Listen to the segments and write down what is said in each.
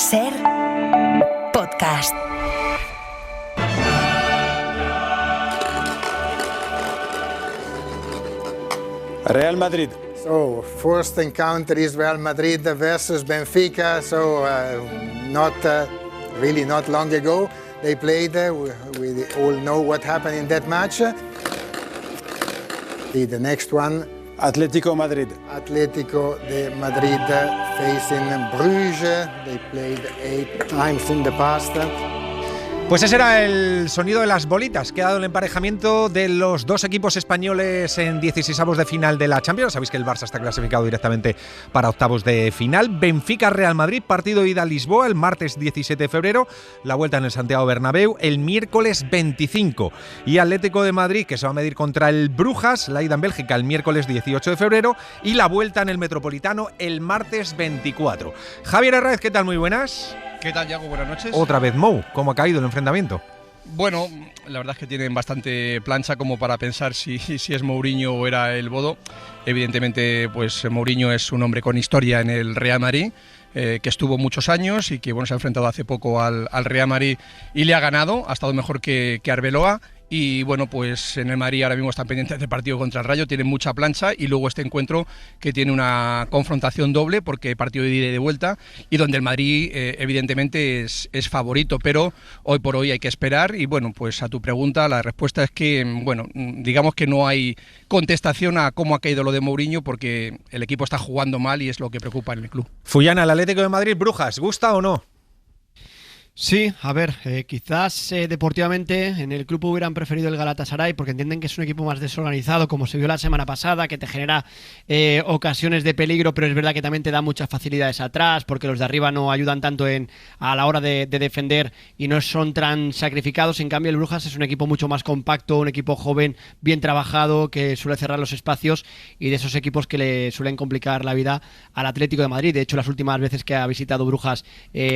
SER Podcast. Real Madrid. So, first encounter is Real Madrid versus Benfica. So, really not long ago they played. We all know what happened in that match. The next one, Atlético Madrid. Atlético de Madrid facing Bruges. They played 8 times in the past. Pues ese era el sonido de las bolitas que ha dado el emparejamiento de los dos equipos españoles en 16avos de final de la Champions. Sabéis que el Barça está clasificado directamente para octavos de final. Benfica-Real Madrid, partido de ida a Lisboa el martes 17 de febrero, la vuelta en el Santiago Bernabéu el miércoles 25. Y Atlético de Madrid, que se va a medir contra el Brujas, la ida en Bélgica el miércoles 18 de febrero y la vuelta en el Metropolitano el martes 24. Javier Herráez, ¿qué tal? Muy buenas. ¿Qué tal, Yago? Buenas noches. Otra vez Mou, ¿cómo ha caído el enfrentamiento? Bueno, la verdad es que tienen bastante plancha como para pensar si es Mourinho o era el Bodo. Evidentemente, pues Mourinho es un hombre con historia en el Real Madrid, que estuvo muchos años y que se ha enfrentado hace poco al Real Madrid y le ha ganado, ha estado mejor que Arbeloa. Y bueno, pues en el Madrid ahora mismo están pendientes del partido contra el Rayo, tienen mucha plancha y luego este encuentro que tiene una confrontación doble porque partido de ida y de vuelta y donde el Madrid evidentemente es favorito, pero hoy por hoy hay que esperar y bueno, pues a tu pregunta la respuesta es que, bueno, digamos que no hay contestación a cómo ha caído lo de Mourinho porque el equipo está jugando mal y es lo que preocupa en el club. Fullana, el Atlético de Madrid, Brujas, ¿gusta o no? Sí, a ver, quizás deportivamente en el club hubieran preferido el Galatasaray porque entienden que es un equipo más desorganizado, como se vio la semana pasada, que te genera ocasiones de peligro, pero es verdad que también te da muchas facilidades atrás porque los de arriba no ayudan tanto a la hora de defender y no son tan sacrificados. En cambio el Brujas es un equipo mucho más compacto, un equipo joven, bien trabajado, que suele cerrar los espacios y de esos equipos que le suelen complicar la vida al Atlético de Madrid. De hecho, las últimas veces que ha visitado Brujas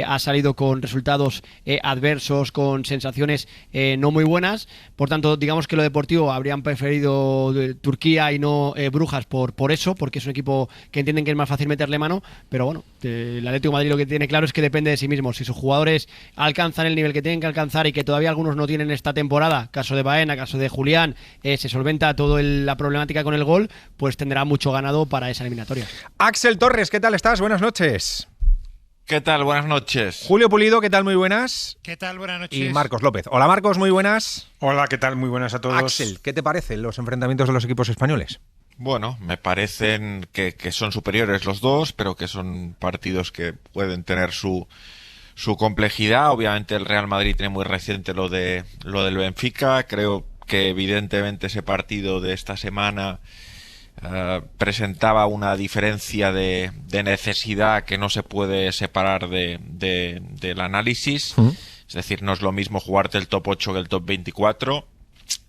ha salido con resultados adversos, con sensaciones no muy buenas. Por tanto, digamos que lo deportivo habrían preferido Turquía y no Brujas por eso, porque es un equipo que entienden que es más fácil meterle mano, pero bueno, el Atlético de Madrid lo que tiene claro es que depende de sí mismo. Si sus jugadores alcanzan el nivel que tienen que alcanzar y que todavía algunos no tienen esta temporada, caso de Baena, caso de Julián, se solventa toda la problemática con el gol, pues tendrá mucho ganado para esa eliminatoria. Axel Torres, ¿qué tal estás? Buenas noches. ¿Qué tal? Buenas noches. Julio Pulido, ¿qué tal? Muy buenas. ¿Qué tal? Buenas noches. Y Marcos López. Hola Marcos, muy buenas. Hola, ¿qué tal? Muy buenas a todos. Axel, ¿qué te parecen los enfrentamientos de los equipos españoles? Bueno, me parecen que son superiores los dos, pero que son partidos que pueden tener su complejidad. Obviamente el Real Madrid tiene muy reciente lo del Benfica. Creo que evidentemente ese partido de esta semana presentaba diferencia de necesidad que no se puede separar del análisis. Es decir, no es lo mismo jugarte el top 8 que el top 24.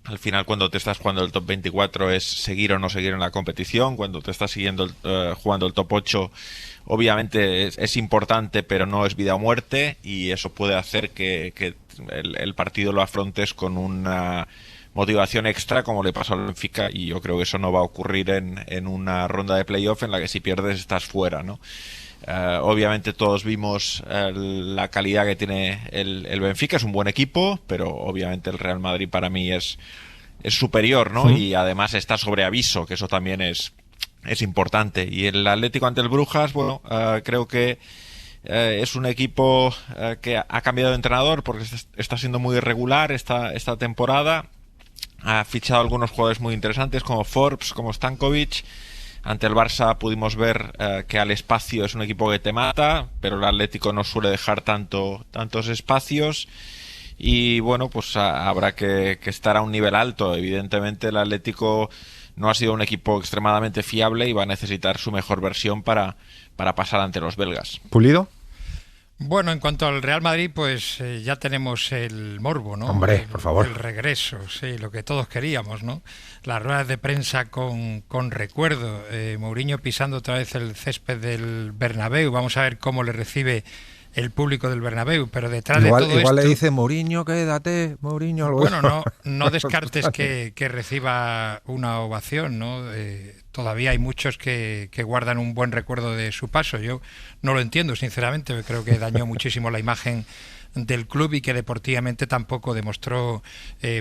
Al final, cuando te estás jugando el top 24 es seguir o no seguir en la competición. Cuando te estás jugando el top 8, obviamente es importante, pero no es vida o muerte, y eso puede hacer que el partido lo afrontes con una motivación extra, como le pasó al Benfica, y yo creo que eso no va a ocurrir en una ronda de playoff en la que si pierdes estás fuera, ¿no? Obviamente todos vimos la calidad que tiene el Benfica, es un buen equipo, pero obviamente el Real Madrid para mí es superior, ¿no? Sí. Y además está sobre aviso, que eso también es importante. Y el Atlético ante el Brujas, bueno, creo que es un equipo que ha cambiado de entrenador porque está siendo muy irregular esta temporada. Ha fichado algunos jugadores muy interesantes como Forbes, como Stankovic. Ante el Barça pudimos ver que al espacio es un equipo que te mata, pero el Atlético no suele dejar tantos espacios. Y bueno, pues habrá que estar a un nivel alto. Evidentemente el Atlético no ha sido un equipo extremadamente fiable y va a necesitar su mejor versión para pasar ante los belgas. ¿Pulido? Bueno, en cuanto al Real Madrid, pues ya tenemos el morbo, ¿no? Hombre, por favor. El regreso, sí, lo que todos queríamos, ¿no? Las ruedas de prensa con recuerdo. Mourinho pisando otra vez el césped del Bernabéu. Vamos a ver cómo le recibe el público del Bernabéu, pero detrás de todo esto... Igual le dice, Mourinho, quédate, Mourinho... Bueno, no descartes que reciba una ovación, ¿no? todavía hay muchos que guardan un buen recuerdo de su paso. Yo no lo entiendo, sinceramente, creo que dañó muchísimo la imagen del club y que deportivamente tampoco demostró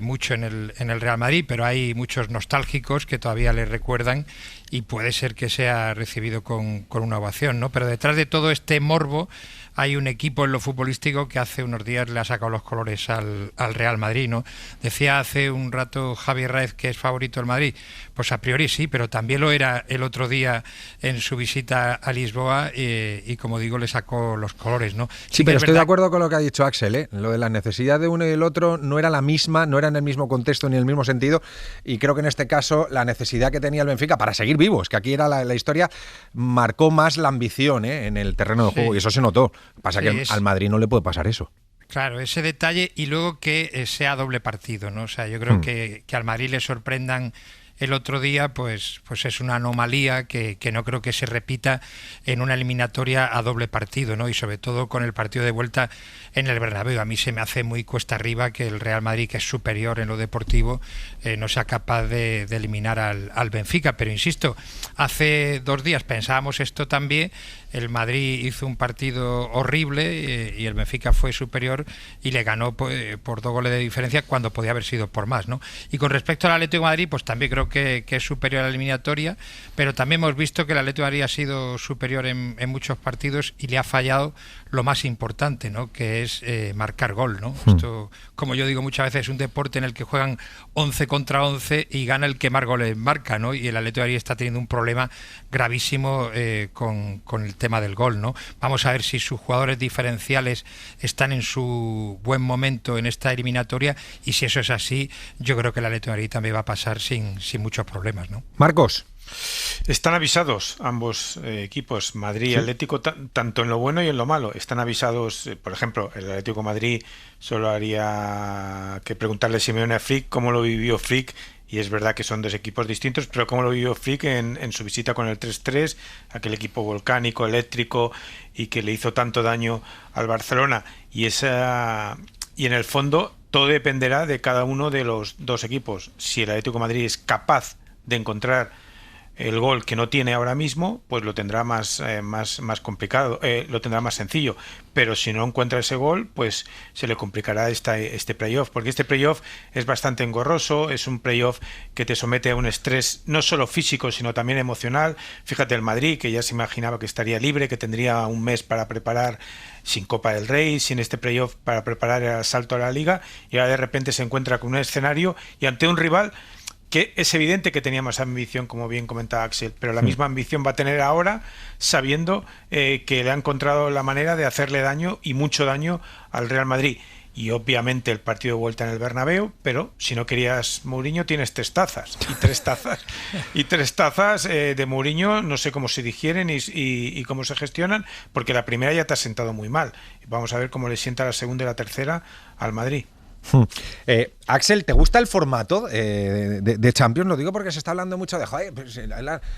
mucho en el Real Madrid, pero hay muchos nostálgicos que todavía le recuerdan y puede ser que sea recibido con una ovación, ¿no? Pero detrás de todo este morbo hay un equipo en lo futbolístico que hace unos días le ha sacado los colores al Real Madrid, ¿no? Decía hace un rato Javier Raez que es favorito del Madrid. Pues a priori sí, pero también lo era el otro día en su visita a Lisboa y como digo, le sacó los colores, ¿no? Sí, pero estoy de acuerdo con lo que ha dicho Axel, ¿eh? Lo de la necesidad de uno y el otro no era la misma, no era en el mismo contexto ni en el mismo sentido, y creo que en este caso la necesidad que tenía el Benfica para seguir vivos, que aquí era la historia, marcó más la ambición, ¿eh? En el terreno de juego, y eso se notó. Pasa que al Madrid no le puede pasar eso. Claro, ese detalle, y luego que sea doble partido, ¿no? O sea, yo creo que al Madrid le sorprendan el otro día, pues es una anomalía que no creo que se repita en una eliminatoria a doble partido, ¿no? Y sobre todo con el partido de vuelta en el Bernabéu. A mí se me hace muy cuesta arriba que el Real Madrid, que es superior en lo deportivo, no sea capaz de eliminar al Benfica. Pero insisto, hace 2 días pensábamos esto también. El Madrid hizo un partido horrible y el Benfica fue superior y le ganó por 2 goles de diferencia cuando podía haber sido por más, ¿no? Y con respecto al Atlético de Madrid, pues también creo que es superior a la eliminatoria, pero también hemos visto que el Atlético de Madrid ha sido superior en muchos partidos y le ha fallado lo más importante, ¿no? Que es marcar gol, ¿no? Esto, como yo digo muchas veces, es un deporte en el que juegan 11 contra 11 y gana el que más goles marca, ¿no? Y el Atlético de Madrid está teniendo un problema gravísimo con el tema del gol, ¿no? Vamos a ver si sus jugadores diferenciales están en su buen momento en esta eliminatoria, y si eso es así, yo creo que el Atlético de Madrid también va a pasar sin muchos problemas, ¿no? Marcos. Están avisados ambos equipos, Madrid y Atlético, tanto en lo bueno y en lo malo. Están avisados, por ejemplo, el Atlético de Madrid solo haría que preguntarle a Simeone a Flick cómo lo vivió Flick, y es verdad que son 2 equipos distintos, pero cómo lo vivió Flick en su visita con el 3-3, aquel equipo volcánico, eléctrico, y que le hizo tanto daño al Barcelona. Y en el fondo todo dependerá de cada uno de los 2 equipos. Si el Atlético de Madrid es capaz de encontrar el gol que no tiene ahora mismo, pues lo tendrá más complicado, lo tendrá más sencillo. Pero si no encuentra ese gol, pues se le complicará este playoff, porque este playoff es bastante engorroso, es un playoff que te somete a un estrés no solo físico, sino también emocional. Fíjate el Madrid, que ya se imaginaba que estaría libre, que tendría un mes para preparar, sin Copa del Rey, sin este playoff para preparar el asalto a la Liga, y ahora de repente se encuentra con un escenario y ante un rival que es evidente que tenía más ambición, como bien comentaba Axel, pero la misma ambición va a tener ahora, sabiendo que le ha encontrado la manera de hacerle daño, y mucho daño, al Real Madrid. Y obviamente el partido de vuelta en el Bernabéu, pero si no querías Mourinho, tienes 3 tazas. Y 3 tazas de Mourinho, no sé cómo se digieren y cómo se gestionan, porque la primera ya te ha sentado muy mal. Vamos a ver cómo le sienta la segunda y la tercera al Madrid. Axel, ¿te gusta el formato de Champions? Lo digo porque se está hablando mucho de, joder, pues,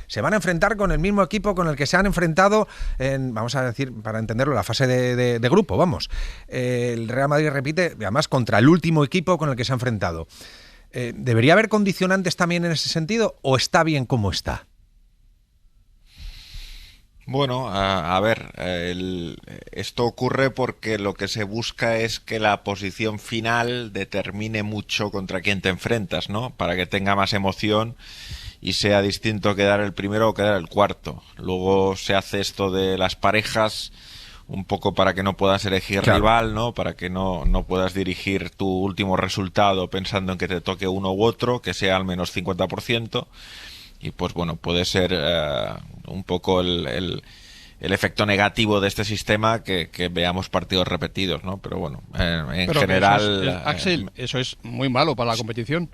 se van a enfrentar con el mismo equipo con el que se han enfrentado en, vamos a decir, para entenderlo, la fase de grupo, vamos. El Real Madrid repite, además, contra el último equipo con el que se ha enfrentado. ¿Debería haber condicionantes también en ese sentido, o está bien como está? Bueno, a ver, esto ocurre porque lo que se busca es que la posición final determine mucho contra quién te enfrentas, ¿no? Para que tenga más emoción y sea distinto quedar el primero o quedar el cuarto. Luego se hace esto de las parejas un poco para que no puedas elegir rival, ¿no? Para que no puedas dirigir tu último resultado pensando en que te toque uno u otro, que sea al menos 50%. Y pues bueno, puede ser un poco el efecto negativo de este sistema que veamos partidos repetidos, ¿no? Pero bueno, en general... Axel, eso es muy malo para la competición.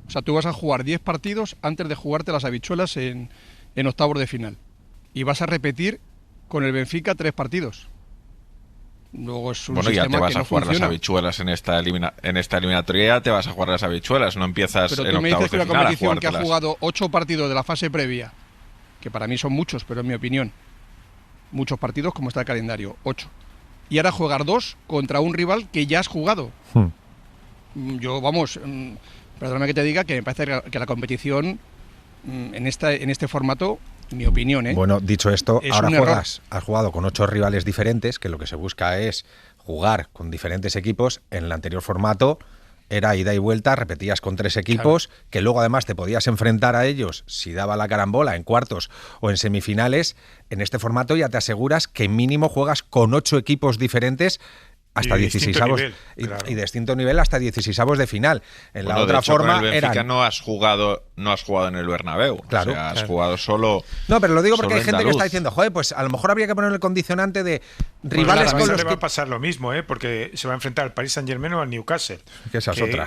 O sea, tú vas a jugar 10 partidos antes de jugarte las habichuelas en octavos de final. Y vas a repetir con el Benfica 3 partidos. Luego es un sistema ya te vas que no a jugar funciona. las habichuelas en esta eliminatoria, ya te vas a jugar las habichuelas, no empiezas en octavos de final. Pero tú me dices que una competición que ha jugártelas. jugado 8 partidos de la fase previa, que para mí son muchos, pero en mi opinión, muchos partidos como está el calendario, 8. Y ahora jugar 2 contra un rival que ya has jugado. Yo, vamos, perdóname que te diga que me parece que la competición en este formato, mi opinión, Bueno, dicho esto, es ahora un error. has jugado con 8 rivales diferentes, que lo que se busca es jugar con diferentes equipos. En el anterior formato era ida y vuelta, repetías con 3 equipos, que luego además te podías enfrentar a ellos si daba la carambola en cuartos o en semifinales. En este formato ya te aseguras que mínimo juegas con 8 equipos diferentes hasta 16avos y de distinto nivel hasta 16avos de final. En la otra forma con el Benfica eran... no has jugado en el Bernabéu. Claro, o sea, has jugado solo. No, pero lo digo porque hay gente que andaluz. está diciendo, joder, pues a lo mejor habría que poner el condicionante de rivales Pues con los le va que... a pasar lo mismo, porque se va a enfrentar al Paris Saint-Germain o al Newcastle. Que esa es otra.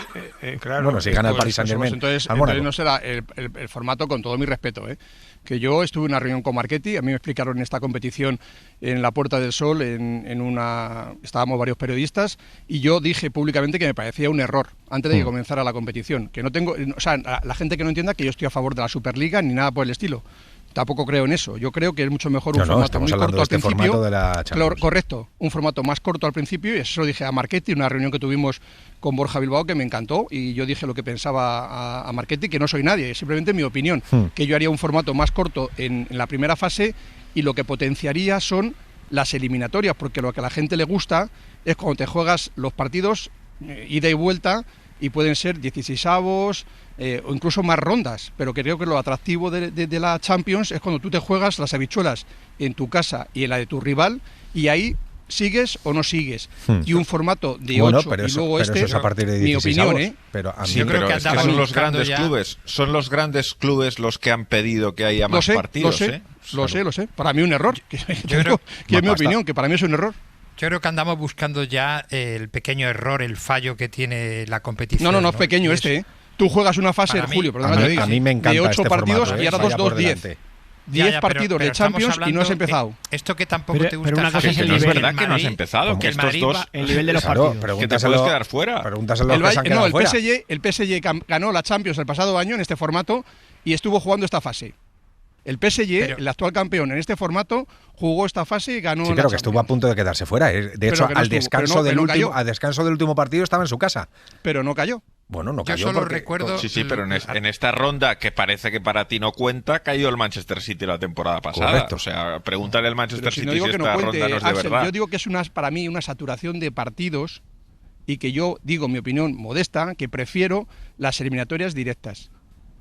Claro, Bueno, si gana el Pues, Paris Saint-Germain, entonces al Mónaco. no será el formato, con todo mi respeto, que yo estuve en una reunión con Marchetti, a mí me explicaron esta competición en la Puerta del Sol, estábamos varios periodistas, y yo dije públicamente que me parecía un error antes de que comenzara la competición, que no tengo, o sea, la gente que no entienda que yo estoy a favor de la Superliga ni nada por el estilo. Tampoco creo en eso. Yo creo que es mucho mejor un formato muy corto al principio. De la Champions. Correcto, un formato más corto al principio, y eso lo dije a Marchetti en una reunión que tuvimos con Borja Bilbao, que me encantó, y yo dije lo que pensaba a Marchetti, que no soy nadie, es simplemente mi opinión, que yo haría un formato más corto en la primera fase, y lo que potenciaría son las eliminatorias, porque lo que a la gente le gusta es cuando te juegas los partidos ida y vuelta, y pueden ser 16avos o incluso más rondas, pero creo que lo atractivo de la Champions es cuando tú te juegas las habichuelas en tu casa y en la de tu rival, y ahí sigues o no sigues. Y un formato de 8 pero y luego pero eso es a partir de 16avos, mi opinión, pero a mí Sí, pero es que son los grandes ya... clubes. Son los grandes clubes los que han pedido que haya más partidos. Lo sé. Para mí un error. Que es mi opinión, que para mí es un error. Yo creo que andamos buscando ya el pequeño error, el fallo que tiene la competición. No es pequeño Tú juegas una fase en julio, a mí me encanta de 8 este partidos formato, y ahora vaya por 2-10. delante. 10 partidos de Champions y no has empezado. Esto que tampoco te gusta. pero una cosa es el no es nivel. verdad que no has empezado, que el estos Madrid dos... El nivel de los Claro, partidos. Que te puedes quedar fuera. Pregúntaselo a los que se han quedado fuera. El PSG ganó la Champions el pasado año en este formato y estuvo jugando esta fase. El PSG, el actual campeón en este formato, jugó esta fase y ganó. Sí, pero que estuvo a punto de quedarse fuera. De hecho, que no al descanso estuvo, al descanso del último partido estaba en su casa. Pero no cayó. Bueno, no cayó. Yo solo porque... recuerdo. Sí, pero en esta ronda, que parece que para ti no cuenta, cayó el Manchester City la temporada pasada. Correcto. O sea, pregúntale al Manchester Si City no digo si que esta no cuente, ronda no es de Axel, verdad. yo digo que es para mí una saturación de partidos, y que yo digo mi opinión modesta, que prefiero las eliminatorias directas,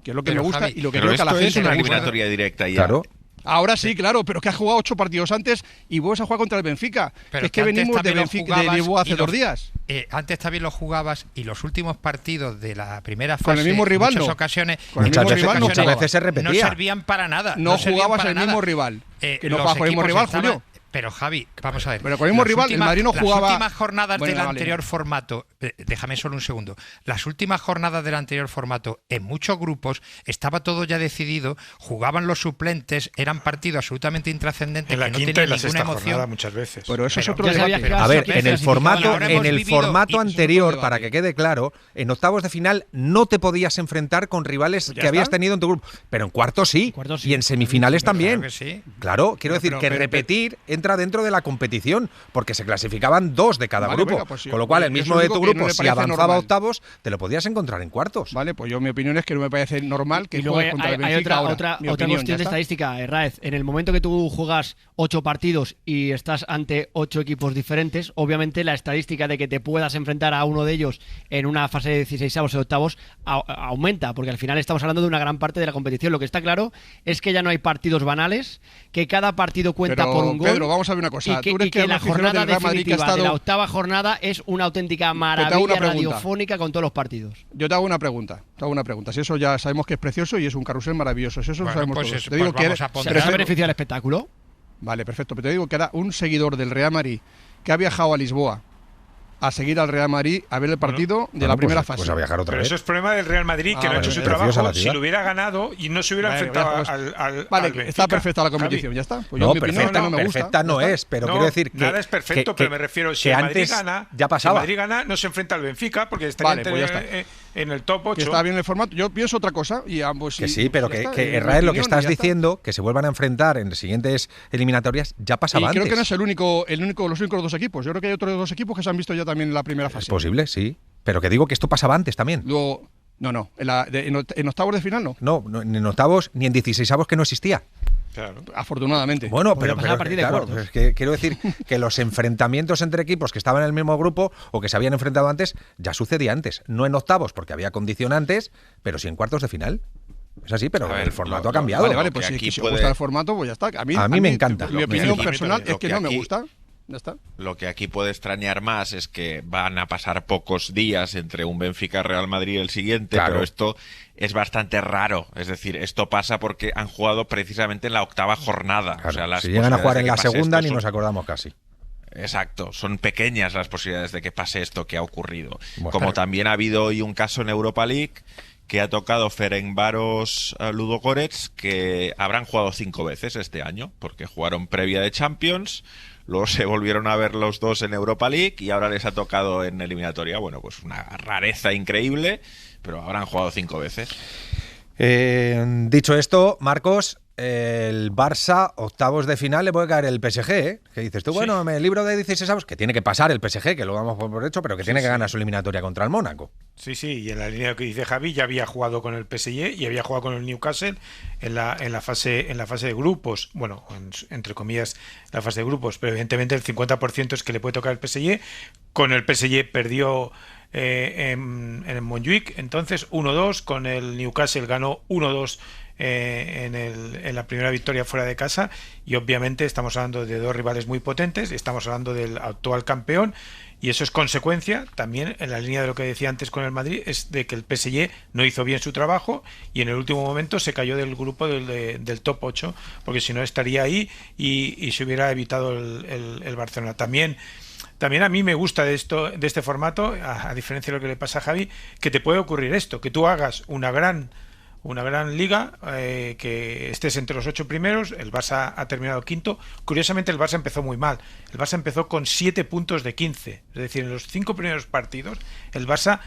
que es lo que Pero, me gusta, Javi, y lo que Pero creo que a la esto gente es una le gusta. eliminatoria directa ya. Claro. Ahora sí, claro, pero que has jugado 8 partidos antes y vuelves a jugar contra el Benfica. Pero Es que antes venimos de también lo Benfica, de jugabas Lisboa hace y 2 días. Antes también lo jugabas, y los últimos partidos de la primera fase, Con el mismo rival, en muchas no. ocasiones, Con el Muchas mismo veces, rival no muchas jugabas. veces se repetía. no servían para nada. No servían jugabas para el mismo nada. rival. Que no Los jugabas con el mismo equipos rival, estaban- Julio. Pero Javi, vamos a ver. Pero con el mismo Las rival, el Madrid no jugaba- Las últimas jornadas Bueno, del vale. anterior formato, déjame solo un segundo. Las últimas jornadas del anterior formato, en muchos grupos estaba todo ya decidido, jugaban los suplentes, eran partidos absolutamente intrascendentes En la que no quinta y tenían la ninguna sexta emoción. jornada muchas veces. Pero eso es Pero otro ya sabía debate. que- A ver, que en el clasificado. formato, Ahora hemos en el vivido- formato y eso es otro anterior, debate. para que quede claro, en octavos de final no te podías enfrentar con rivales Pues ya que habías está. tenido en tu grupo, pero en cuartos sí, cuartos sí. y en semifinales Claro también. que sí. Claro, quiero decir pero- que pero- repetir entra dentro de la competición, porque se clasificaban 2 de cada Vale, grupo, venga, pues sí, con lo cual el yo mismo eso de digo tu que grupo, no me si parece avanzaba a normal. octavos, te lo podías encontrar en cuartos. Vale, pues yo mi opinión es que no me parece normal que Y luego juegues contra el hay Benfica ahora. otra Mi opinión, cuestión ya de está. estadística, Raez. En el momento que tú juegas 8 partidos y estás ante 8 equipos diferentes, obviamente la estadística de que te puedas enfrentar a uno de ellos en una fase de 16avos o octavos aumenta, porque al final estamos hablando de una gran parte de la competición. Lo que está claro es que ya no hay partidos banales, que cada partido cuenta Pero, por un gol. Pedro, vamos a ver una cosa. Y que, ¿Tú crees y que un la aficionado jornada del Real Madrid que ha definitiva de la estado- octava jornada es una auténtica te hago maravilla una pregunta. radiofónica con todos los partidos. Yo te hago una pregunta. Si eso ya sabemos que es precioso y es un carrusel maravilloso. Si eso lo Bueno, sabemos pues todos. eso, Te digo pues que vamos a ¿Se poner- les ha Pero- beneficiado el espectáculo? Vale, perfecto. Pero te digo que era un seguidor del Real Madrid que ha viajado a Lisboa a seguir al Real Madrid a ver el partido de la primera fase. Pues a viajar otra Pero vez. eso es problema del Real Madrid, que no ha vale, hecho su preciosa la trabajo. ciudad. Si lo hubiera ganado y no se hubiera Vale, enfrentado pues- al Vale, al que Benfica. está perfecta la Javi. competición, ya está. Pues No, yo, mi opinión perfecta, no me gusta. perfecta no ya está. es, pero No, quiero decir que nada es perfecto, que- pero me refiero, si que el Madrid antes gana, ya pasaba. si el Madrid gana, no se enfrenta al Benfica porque estaría Vale, pues ya está. en el top 8. Que está bien el formato. Yo pienso otra cosa y ambos Que sí, pero ya que, está, que es mi Israel, lo que opinión y estás ya está. diciendo, que se vuelvan a enfrentar en las siguientes eliminatorias, ya Y pasaba creo antes. que no es los únicos dos equipos. Yo creo que hay otros dos equipos que se han visto ya también en la primera Es fase. posible, sí. Pero que digo que esto pasaba antes también. Luego, No. En octavos de final no. No, ni en octavos ni en 16avos, que no existía. Claro. Afortunadamente. Bueno, Podría pero pasar a partir de claro, cuartos. es que quiero decir que los enfrentamientos entre equipos que estaban en el mismo grupo o que se habían enfrentado antes ya sucedía antes. No en octavos, porque había condicionantes, pero sí en cuartos de final. Es así, pero A ver, el formato lo- ha cambiado. Vale, que pues aquí si os puede- gusta el formato, pues ya está. A mí me encanta. Mi opinión Aquí- personal es lo que que no me aquí- gusta. Ya está. Lo que aquí puede extrañar más es que van a pasar pocos días entre un Benfica-Real Madrid y el siguiente, Claro. pero esto es bastante raro. Es decir, esto pasa porque han jugado precisamente en la octava jornada. Claro, O sea, las si llegan a posibilidades jugar de en que la pase segunda esto ni son- nos acordamos casi. Exacto, son pequeñas las posibilidades de que pase esto que ha ocurrido. Bueno, Como claro. también ha habido hoy un caso en Europa League que ha tocado Ferencváros Ludogorets, que habrán jugado 5 veces este año, porque jugaron previa de Champions, luego se volvieron a ver los dos en Europa League y ahora les ha tocado en eliminatoria. Bueno, pues una rareza increíble, pero habrán jugado 5 veces. Dicho esto, Marcos, el Barça, octavos de final, le puede caer el PSG, ¿eh? Que dices tú, bueno, me libro de 16avos, que tiene que pasar el PSG, que lo damos por hecho, pero que tiene que ganar su eliminatoria contra el Mónaco. Sí, y en la línea que dice Javi, ya había jugado con el PSG y había jugado con el Newcastle en la fase de grupos, bueno, entre comillas, la fase de grupos, pero evidentemente el 50% es que le puede tocar el PSG. Con el PSG perdió en el Montjuic, entonces 1-2, con el Newcastle ganó 1-2 en la primera victoria fuera de casa, y obviamente estamos hablando de dos rivales muy potentes, estamos hablando del actual campeón, y eso es consecuencia también, en la línea de lo que decía antes con el Madrid, es de que el PSG no hizo bien su trabajo y en el último momento se cayó del grupo del top 8, porque si no estaría ahí y se hubiera evitado el Barcelona. También a mí me gusta de este formato, a diferencia de lo que le pasa a Javi, que te puede ocurrir esto, que tú hagas una gran liga, que estés entre los 8 primeros. El Barça ha terminado quinto. Curiosamente, el Barça empezó muy mal. El Barça empezó con 7 puntos de 15. Es decir, en los 5 primeros partidos, el Barça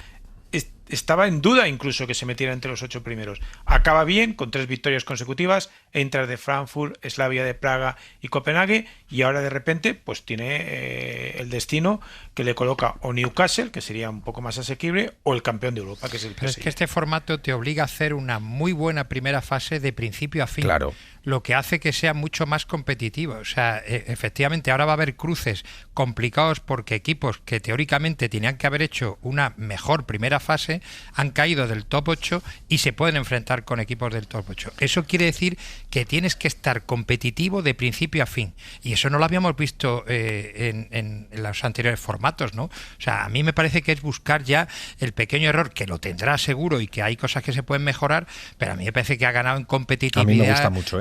estaba en duda incluso que se metiera entre los 8 primeros. Acaba bien, con 3 victorias consecutivas, Eintracht de Frankfurt, Slavia de Praga y Copenhague, y ahora de repente pues tiene el destino que le coloca o Newcastle, que sería un poco más asequible, o el campeón de Europa, que es el PSG. Pero es que este formato te obliga a hacer una muy buena primera fase de principio a fin. Claro. Lo que hace que sea mucho más competitivo. O sea, efectivamente, ahora va a haber cruces complicados porque equipos que teóricamente tenían que haber hecho una mejor primera fase han caído del top 8 y se pueden enfrentar con equipos del top 8. Eso quiere decir que tienes que estar competitivo de principio a fin. Y eso no lo habíamos visto en los anteriores formatos, ¿no? O sea, a mí me parece que es buscar ya el pequeño error, que lo tendrá seguro y que hay cosas que se pueden mejorar, pero a mí me parece que ha ganado en competitividad. A mí me gusta mucho,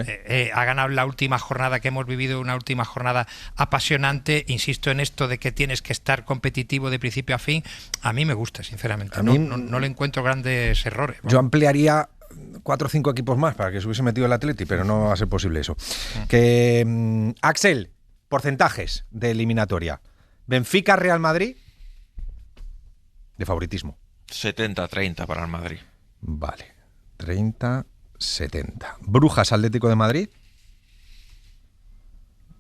Ha ganado la última jornada que hemos vivido, una última jornada apasionante. Insisto en esto de que tienes que estar competitivo de principio a fin. A mí me gusta, sinceramente. A mí- No le encuentro grandes errores. Yo ampliaría 4 o 5 equipos más para que se hubiese metido el Atleti, pero no va a ser posible eso. Axel, porcentajes de eliminatoria. Benfica, Real Madrid, de favoritismo. 70-30 para el Madrid. Vale, 30-70. Brujas, Atlético de Madrid,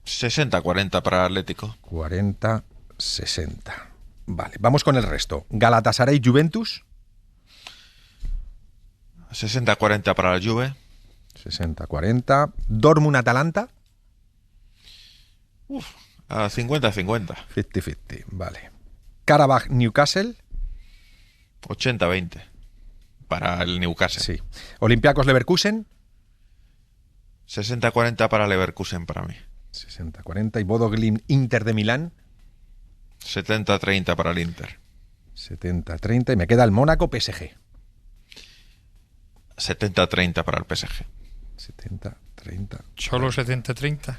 60-40 para el Atlético. 40-60. Vale, vamos con el resto. Galatasaray, Juventus, 60-40 para la Juve. 60-40. Dortmund, Atalanta, A 50-50. 50-50. Vale. Karabakh, Newcastle, 80-20 para el Newcastle. sí. Olympiacos, Leverkusen, 60-40 para Leverkusen para mí. 60-40. Y Bodo Glimt, Inter de Milán, 70-30 para el Inter. 70-30. Y me queda el Mónaco, PSG. 70-30 para el PSG. 70-30. Solo 70-30.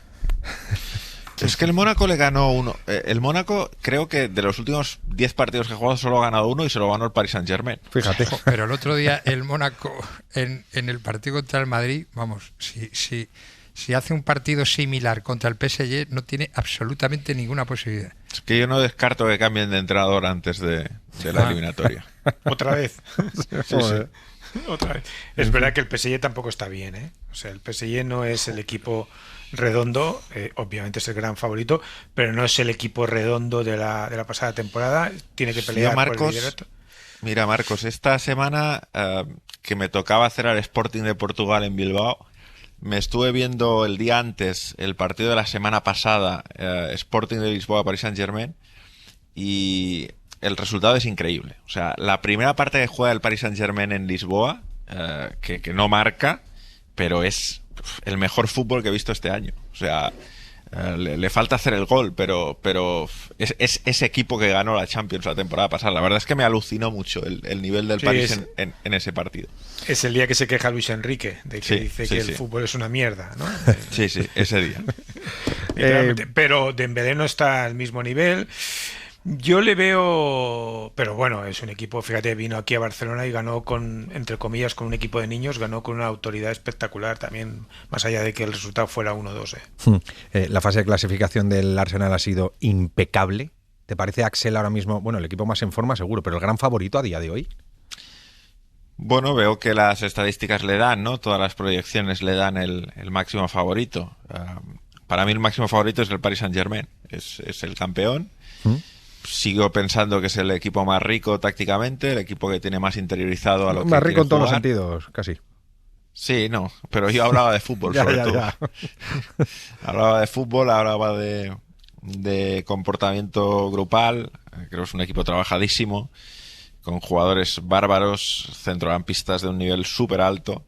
Es que el Mónaco le ganó uno. El Mónaco, creo que de los últimos 10 partidos que ha jugado solo ha ganado uno y se lo ganó el Paris Saint-Germain. Fíjate. Pero el otro día el Mónaco en el partido contra el Madrid, vamos, si hace un partido similar contra el PSG no tiene absolutamente ninguna posibilidad. Es que yo no descarto que cambien de entrenador antes de la eliminatoria. Otra vez. Joder. Otra vez. Es verdad que el PSG tampoco está bien, ¿eh? O sea, el PSG no es el equipo redondo, obviamente es el gran favorito, pero no es el equipo redondo de la pasada temporada. Tiene que pelear Marcos, por el liderato. Mira, Marcos, esta semana que me tocaba hacer al Sporting de Portugal en Bilbao, me estuve viendo el día antes el partido de la semana pasada, Sporting de Lisboa, Paris Saint-Germain, y el resultado es increíble. O sea, la primera parte que juega el Paris Saint-Germain en Lisboa, que no marca, pero es el mejor fútbol que he visto este año. O sea, le falta hacer el gol, pero es ese equipo que ganó la Champions la temporada pasada. La verdad es que me alucinó mucho el nivel del París en ese partido. Es el día que se queja Luis Enrique, de que dice que el fútbol es una mierda, ¿no? Sí, ese día. Pero Dembélé no está al mismo nivel. Yo le veo, pero bueno, es un equipo, fíjate, vino aquí a Barcelona y ganó entre comillas, con un equipo de niños, ganó con una autoridad espectacular también, más allá de que el resultado fuera 1-2. La fase de clasificación del Arsenal ha sido impecable. ¿Te parece, Axel, ahora mismo, bueno, el equipo más en forma seguro, pero el gran favorito a día de hoy? Bueno, veo que las estadísticas le dan, ¿no? Todas las proyecciones le dan el máximo favorito. Para mí el máximo favorito es el Paris Saint-Germain, es el campeón. Sigo pensando que es el equipo más rico tácticamente, el equipo que tiene más interiorizado a lo que más rico en todos los jugar. sentidos, casi. Sí, no, pero yo hablaba de fútbol sobre todo. Hablaba de fútbol, hablaba de comportamiento grupal. Creo que es un equipo trabajadísimo, con jugadores bárbaros, centrocampistas de un nivel súper alto,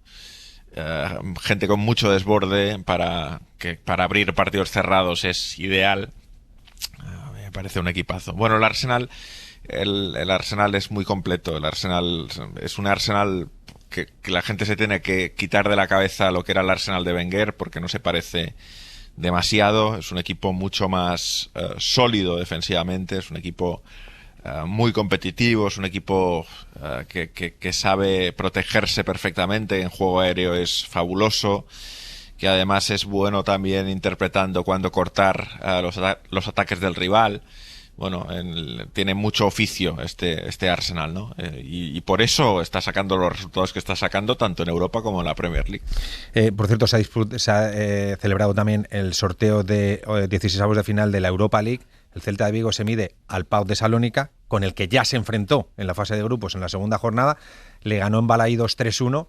gente con mucho desborde para abrir partidos cerrados es ideal. Parece un equipazo. Bueno, el Arsenal es muy completo. El Arsenal es un Arsenal que la gente se tiene que quitar de la cabeza lo que era el Arsenal de Wenger, porque no se parece demasiado. Es un equipo mucho más sólido defensivamente, es un equipo muy competitivo, es un equipo que sabe protegerse perfectamente, en juego aéreo es fabuloso, que además es bueno también interpretando cuándo cortar los ataques del rival. Bueno, tiene mucho oficio este Arsenal, ¿no? Y por eso está sacando los resultados que está sacando tanto en Europa como en la Premier League. Por cierto, se ha celebrado también el sorteo de 16avos de final de la Europa League. El Celta de Vigo se mide al PAOK de Salónica, con el que ya se enfrentó en la fase de grupos en la segunda jornada. Le ganó en Balaídos 3-1.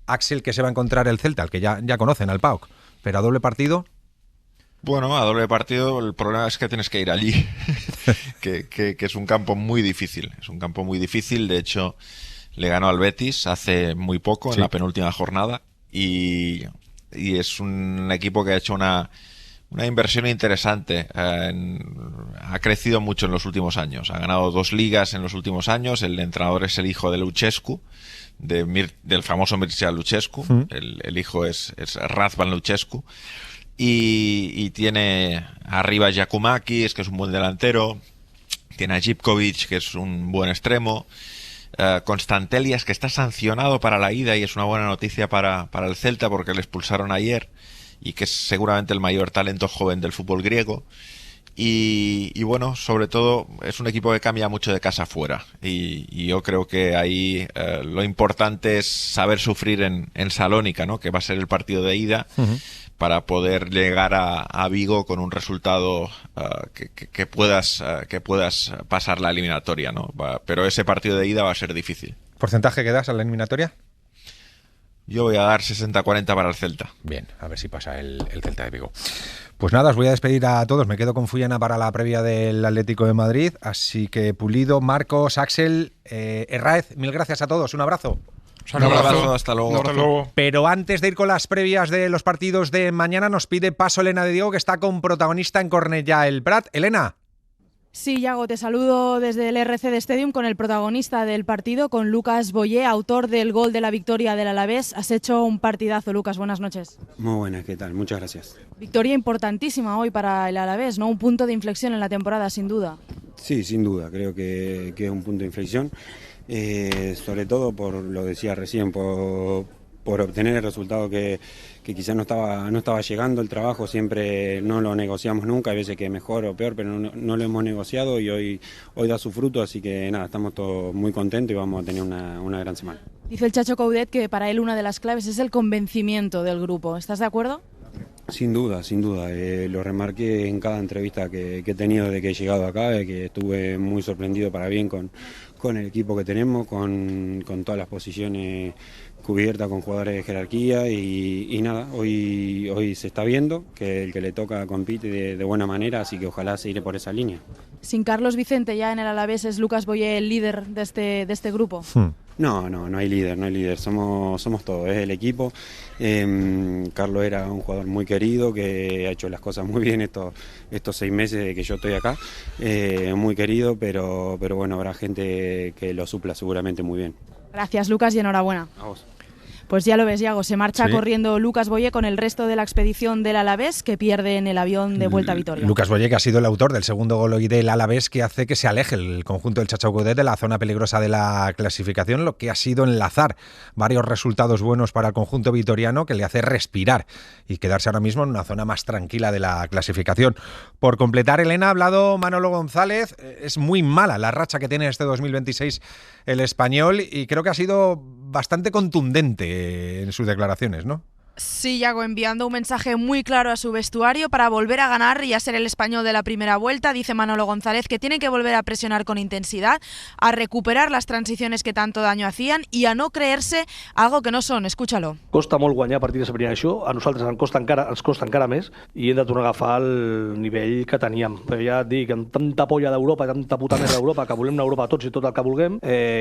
Axel, que se va a encontrar el Celta, el que ya conocen, al PAOK, pero a doble partido. Bueno, a doble partido el problema es que tienes que ir allí, que es un campo muy difícil. Es un campo muy difícil, de hecho le ganó al Betis hace muy poco, en la penúltima jornada, y es un equipo que ha hecho una inversión interesante. Ha crecido mucho en los últimos años, ha ganado 2 ligas en los últimos años. El entrenador es el hijo de Luchescu, del famoso Mircea Luchescu. El hijo es Razvan Luchescu. Y tiene arriba a Giacomakis, que es un buen delantero. Tiene a Živković, que es un buen extremo. Constantelias, que está sancionado para la ida, y es una buena noticia para el Celta porque le expulsaron ayer, y que es seguramente el mayor talento joven del fútbol griego. Y bueno, sobre todo es un equipo que cambia mucho de casa afuera, y yo creo que ahí lo importante es saber sufrir en Salónica, ¿no? Que va a ser el partido de ida, para poder llegar a Vigo con un resultado que puedas pasar la eliminatoria, ¿no? Pero ese partido de ida va a ser difícil. ¿Porcentaje que das a la eliminatoria? Yo voy a dar 60-40 para el Celta. Bien, a ver si pasa el Celta de Vigo. Pues nada, os voy a despedir a todos. Me quedo con Fuyana para la previa del Atlético de Madrid. Así que Pulido, Marcos, Axel, Herráez, mil gracias a todos. Un abrazo. Un abrazo, hasta luego. Pero antes de ir con las previas de los partidos de mañana, nos pide paso Elena de Diego, que está con protagonista en Cornellà el Prat. Elena. Sí, Yago, te saludo desde el RCD Stadium con el protagonista del partido, con Lucas Boyé, autor del gol de la victoria del Alavés. Has hecho un partidazo, Lucas, buenas noches. Muy buenas, ¿qué tal? Muchas gracias. Victoria importantísima hoy para el Alavés, ¿no? Un punto de inflexión en la temporada, sin duda. Sí, sin duda, creo que es un punto de inflexión, sobre todo por, lo decía recién, por obtener el resultado que quizás no estaba llegando. El trabajo siempre no lo negociamos nunca, hay veces que mejor o peor, pero no lo hemos negociado, y hoy da su fruto, así que nada, estamos todos muy contentos y vamos a tener una gran semana. Dice el Chacho Coudet que para él una de las claves es el convencimiento del grupo, ¿estás de acuerdo? Sin duda, sin duda. Lo remarqué en cada entrevista que he tenido desde que he llegado acá, que estuve muy sorprendido para bien con el equipo que tenemos, con todas las posiciones cubiertas, con jugadores de jerarquía y nada, hoy se está viendo que el que le toca compite de buena manera, así que ojalá se iré por esa línea. Sin Carlos Vicente ya en el Alavés, ¿es Lucas Boyer el líder de este grupo? No hay líder, somos todos, es el equipo. Carlos era un jugador muy querido que ha hecho las cosas muy bien estos 6 meses que yo estoy acá, muy querido, pero bueno, habrá gente que lo supla seguramente muy bien. Gracias, Lucas, y enhorabuena. A vos. Pues ya lo ves, Yago, se marcha Sí. corriendo Lucas Boyer con el resto de la expedición del Alavés, que pierde en el avión de vuelta a Vitoria. Lucas Boyer, que ha sido el autor del segundo gol hoy del Alavés, que hace que se aleje el conjunto del Chachao Coudet de la zona peligrosa de la clasificación, lo que ha sido enlazar varios resultados buenos para el conjunto vitoriano, que le hace respirar y quedarse ahora mismo en una zona más tranquila de la clasificación. Por completar, Elena, ha hablado Manolo González. Es muy mala la racha que tiene este 2026 el español y creo que ha sido bastante contundente en sus declaraciones, ¿no? Sí, Yago, enviando un mensaje muy claro a su vestuario para volver a ganar y a ser el español de la primera vuelta. Dice Manolo González que tiene que volver a presionar con intensidad, a recuperar las transiciones que tanto daño hacían y a no creerse algo que no son. Escúchalo. Costa molt guanyar partits de primera això, a nosaltres ens costa encara més i hem de tornar a agafar el nivell que teníem. Però ja et dic, amb tanta polla d'Europa, tanta puta merda d'Europa, que volem anar a Europa tots i tot el que vulguem,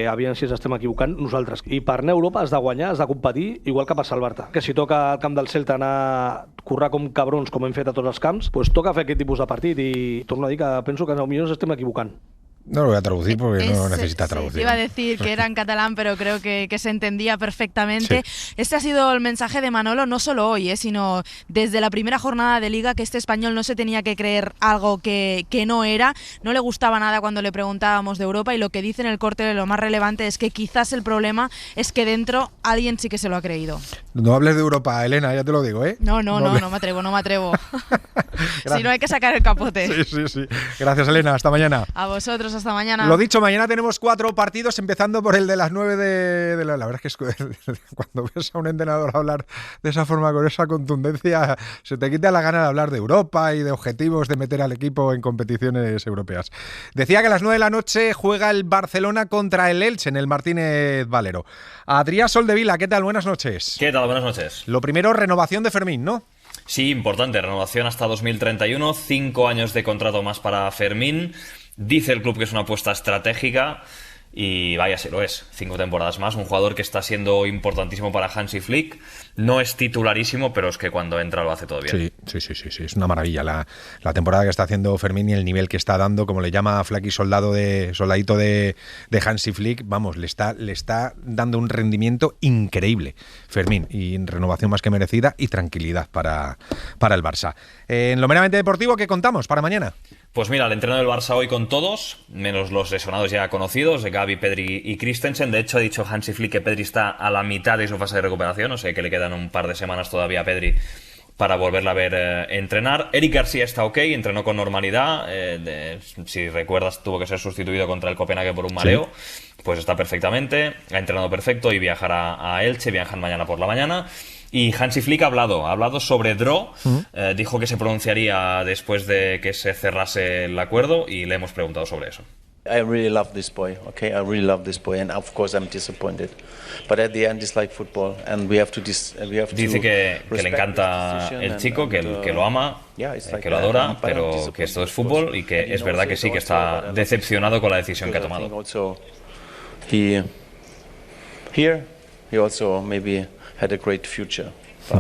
aviam si ens estem equivocant nosaltres. I per anar a Europa has de guanyar, has de competir, igual que passa al Barça. Que si toca al camp del Celta anar a currar com cabrons, com hem fet a tots els camps, pues toca fer aquest tipus de partit i torno a dir que penso que potser ens estem equivocant. No lo voy a traducir porque no necesita traducir. Iba a decir que era en catalán, pero creo que se entendía perfectamente. Sí. Este ha sido el mensaje de Manolo, no solo hoy, sino desde la primera jornada de Liga, que este español no se tenía que creer algo que no era. No le gustaba nada cuando le preguntábamos de Europa y lo que dice en el corte, lo más relevante, es que quizás el problema es que dentro alguien sí que se lo ha creído. No hables de Europa, Elena, ya te lo digo, ¿eh? No me atrevo. Si no, hay que sacar el capote. Sí. Gracias, Elena. Hasta mañana. A vosotros, hasta mañana. Lo dicho, mañana tenemos 4 partidos, empezando por el de las 9 de la verdad es que cuando ves a un entrenador hablar de esa forma, con esa contundencia, se te quita la gana de hablar de Europa y de objetivos de meter al equipo en competiciones europeas. Decía que a las 9 de la noche juega el Barcelona contra el Elche en el Martínez Valero. Adrián Soldevila, ¿qué tal? Buenas noches. ¿Qué tal? Buenas noches. Lo primero, renovación de Fermín, ¿no? Sí, importante, renovación hasta 2031, 5 años de contrato más para Fermín. Dice el club que es una apuesta estratégica y vaya si lo es, 5 temporadas más, un jugador que está siendo importantísimo para Hansi Flick, no es titularísimo, pero es que cuando entra lo hace todo bien. Sí, es una maravilla la temporada que está haciendo Fermín y el nivel que está dando, como le llama Flaky soldadito de Hansi Flick, vamos, le está dando un rendimiento increíble Fermín, y renovación más que merecida y tranquilidad para el Barça. En lo meramente deportivo, ¿qué contamos para mañana? Pues mira, el entreno del Barça hoy con todos, menos los lesionados ya conocidos, de Gavi, Pedri y Christensen. De hecho, ha dicho Hansi Flick que Pedri está a la mitad de su fase de recuperación, o sea que le quedan un par de semanas todavía a Pedri para volverla a ver entrenar. Eric García está ok, entrenó con normalidad. Si recuerdas, tuvo que ser sustituido contra el Copenhague por un mareo. Sí. Pues está perfectamente, ha entrenado perfecto y viajará a Elche, viajan mañana por la mañana. Y Hansi Flick ha hablado sobre Dro, dijo que se pronunciaría después de que se cerrase el acuerdo y le hemos preguntado sobre eso. I really love this boy, okay? I really love this boy, and of course I'm disappointed. But at the end, it's like football, and we have to. Dice que le encanta el chico, que lo ama, que lo adora, pero que esto es fútbol y que es verdad que sí que está decepcionado con la decisión que ha tomado. Here, he also maybe had a great future.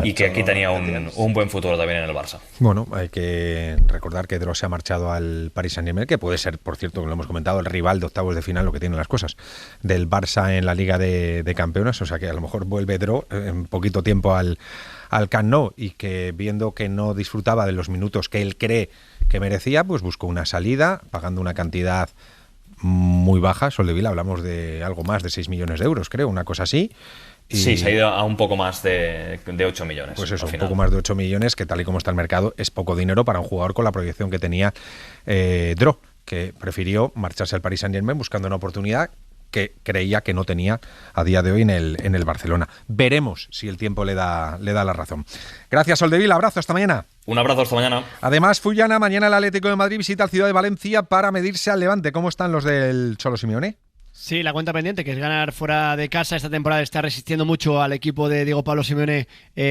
Y que aquí tenía un buen futuro también en el Barça. Bueno, hay que recordar que Dro se ha marchado al Paris Saint-Germain, que puede ser, por cierto, lo hemos comentado, el rival de octavos de final, lo que tienen las cosas, del Barça en la Liga de Campeones. O sea que a lo mejor vuelve Dro en poquito tiempo al Camp Nou, y que viendo que no disfrutaba de los minutos que él cree que merecía, pues buscó una salida pagando una cantidad muy baja. Soldevila, hablamos de algo más de 6 millones de euros, creo, una cosa así. Sí, se ha ido a un poco más de 8 millones. Pues eso, un poco más de 8 millones, que tal y como está el mercado es poco dinero para un jugador con la proyección que tenía Dro, que prefirió marcharse al Paris Saint-Germain buscando una oportunidad que creía que no tenía a día de hoy en el Barcelona. Veremos si el tiempo le da la razón. Gracias, Soldevila. Abrazo, hasta mañana. Un abrazo, hasta mañana. Además, Fullana, mañana el Atlético de Madrid visita al Ciudad de Valencia para medirse al Levante. ¿Cómo están los del Cholo Simeone? Sí, la cuenta pendiente, que es ganar fuera de casa. Esta temporada está resistiendo mucho al equipo de Diego Pablo Simeone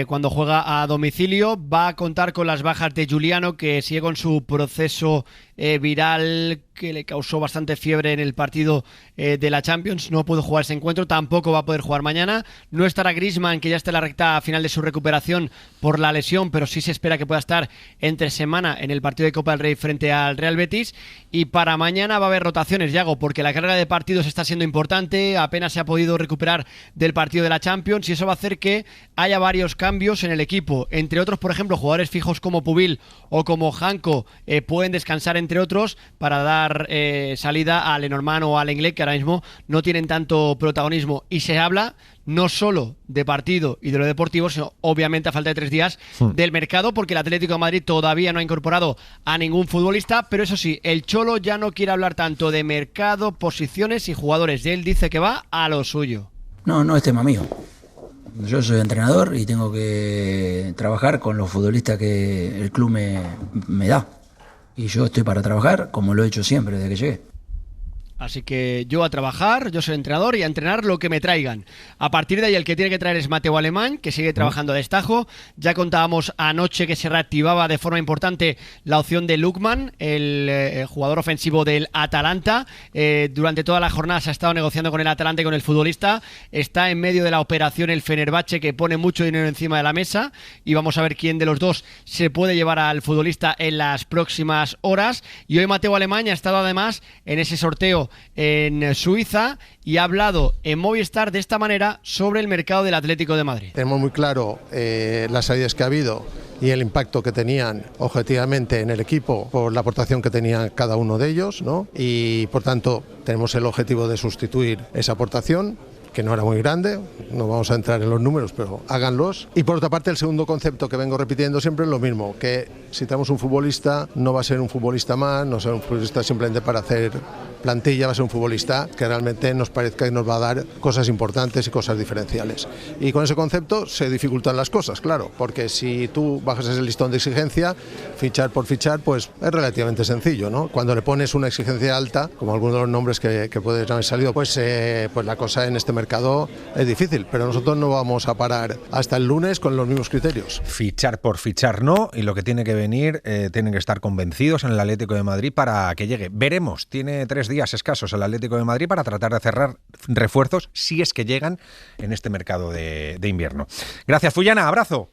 cuando juega a domicilio. Va a contar con las bajas de Giuliano, que sigue con su proceso viral que le causó bastante fiebre en el partido de la Champions. No pudo jugar ese encuentro, tampoco va a poder jugar mañana. No estará Griezmann, que ya está en la recta final de su recuperación por la lesión, pero sí se espera que pueda estar entre semana en el partido de Copa del Rey frente al Real Betis. Y para mañana va a haber rotaciones, Yago, porque la carga de partidos está siendo importante. Apenas se ha podido recuperar del partido de la Champions y eso va a hacer que haya varios cambios en el equipo. Entre otros, por ejemplo, jugadores fijos como Pubil o como Janko pueden descansar, entre otros, para dar salida a Lenormand o a Lenglet, que ahora mismo no tienen tanto protagonismo. Y se habla no solo de partido y de lo deportivo, sino obviamente a falta de 3 días del mercado, porque el Atlético de Madrid todavía no ha incorporado a ningún futbolista, pero eso sí, el Cholo ya no quiere hablar tanto de mercado, posiciones y jugadores. Él dice que va a lo suyo. No es tema mío. Yo soy entrenador y tengo que trabajar con los futbolistas que el club me da. Y yo estoy para trabajar como lo he hecho siempre desde que llegué. Así que yo a trabajar, yo soy entrenador y a entrenar lo que me traigan. A partir de ahí el que tiene que traer es Mateo Alemán, que sigue trabajando a destajo. Ya contábamos anoche que se reactivaba de forma importante la opción de Lookman, el jugador ofensivo del Atalanta. Durante toda la jornada se ha estado negociando con el Atalanta y con el futbolista. Está en medio de la operación el Fenerbahce, que pone mucho dinero encima de la mesa, y vamos a ver quién de los dos se puede llevar al futbolista en las próximas horas. Y hoy Mateo Alemán ha estado además en ese sorteo en Suiza y ha hablado en Movistar de esta manera sobre el mercado del Atlético de Madrid. Tenemos muy claro las salidas que ha habido y el impacto que tenían objetivamente en el equipo por la aportación que tenían cada uno de ellos, ¿no? Y por tanto tenemos el objetivo de sustituir esa aportación, que no era muy grande, no vamos a entrar en los números, pero háganlos. Y por otra parte, el segundo concepto que vengo repitiendo siempre es lo mismo, que si tenemos un futbolista, no va a ser un futbolista más, no va a ser un futbolista simplemente para hacer plantilla, va a ser un futbolista que realmente nos parezca y nos va a dar cosas importantes y cosas diferenciales. Y con ese concepto se dificultan las cosas, claro, porque si tú bajas ese listón de exigencia, fichar por fichar, pues es relativamente sencillo, ¿no? Cuando le pones una exigencia alta, como algunos de los nombres que pueden haber salido, pues la cosa en este mercado es difícil, pero nosotros no vamos a parar hasta el lunes con los mismos criterios. Fichar por fichar no, y lo que tiene que venir, tienen que estar convencidos en el Atlético de Madrid para que llegue. Veremos, tiene 3 días escasos el Atlético de Madrid para tratar de cerrar refuerzos, si es que llegan en este mercado de invierno. Gracias, Fullana, abrazo.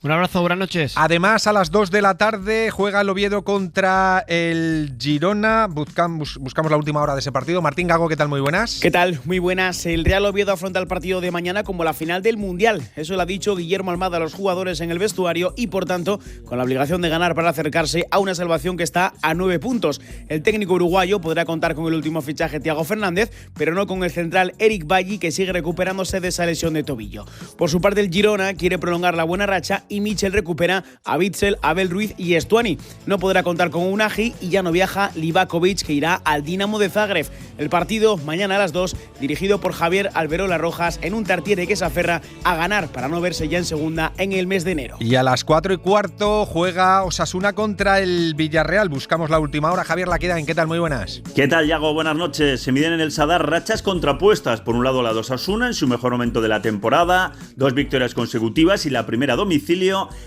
Un abrazo, buenas noches. Además, a las 2 de la tarde juega el Oviedo contra el Girona. Buscamos la última hora de ese partido. Martín Gago, ¿qué tal? Muy buenas. ¿Qué tal? Muy buenas. El Real Oviedo afronta el partido de mañana como la final del Mundial. Eso lo ha dicho Guillermo Almada a los jugadores en el vestuario y, por tanto, con la obligación de ganar para acercarse a una salvación que está a 9 puntos. El técnico uruguayo podrá contar con el último fichaje Thiago Fernández, pero no con el central Eric Bailly, que sigue recuperándose de esa lesión de tobillo. Por su parte, el Girona quiere prolongar la buena racha y Michel recupera a Witsel, Abel Ruiz y Estuani. No podrá contar con Unagi y ya no viaja Livakovic, que irá al Dinamo de Zagreb. El partido mañana a las 2, dirigido por Javier Alberola Rojas, en un Tartiere que se aferra a ganar para no verse ya en segunda en el mes de enero. Y a las 4:15 juega Osasuna contra el Villarreal. Buscamos la última hora. Javier Laqueda, ¿qué tal? Muy buenas. ¿Qué tal, Yago? Buenas noches. Se miden en el Sadar rachas contrapuestas. Por un lado, la de Osasuna en su mejor momento de la temporada, 2 victorias consecutivas y la primera a domicilio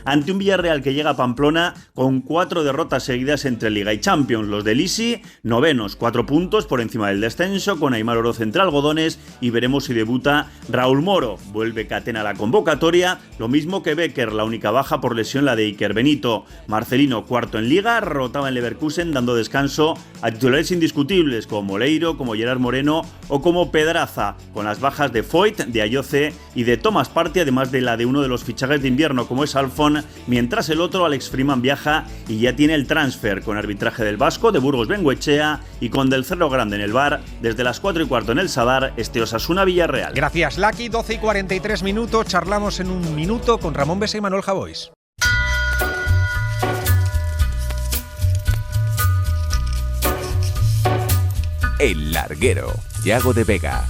ante un Villarreal que llega a Pamplona con 4 derrotas seguidas entre Liga y Champions. Los del Isi, novenos, 4 puntos por encima del descenso, con Aimar Oroz entre algodones, y veremos si debuta Raúl Moro. Vuelve Catena a la convocatoria, lo mismo que Becker, la única baja por lesión la de Iker Benito. Marcelino, cuarto en Liga, rotaba en Leverkusen dando descanso a titulares indiscutibles como Moleiro, como Gerard Moreno o como Pedraza, con las bajas de Foyt, de Ayoce y de Thomas Partey, además de la de uno de los fichajes de invierno como es Alfon, mientras el otro, Alex Freeman, viaja y ya tiene el transfer, con arbitraje del Vasco, de Burgos Bengoechea y con del Cerro Grande en el bar. Desde las 4:15 en el Sadar, Osasuna Villarreal. Gracias, Laki. 12:43 minutos. Charlamos en un minuto con Ramón Besa y Manuel Javois. El Larguero. Santiago de Vega.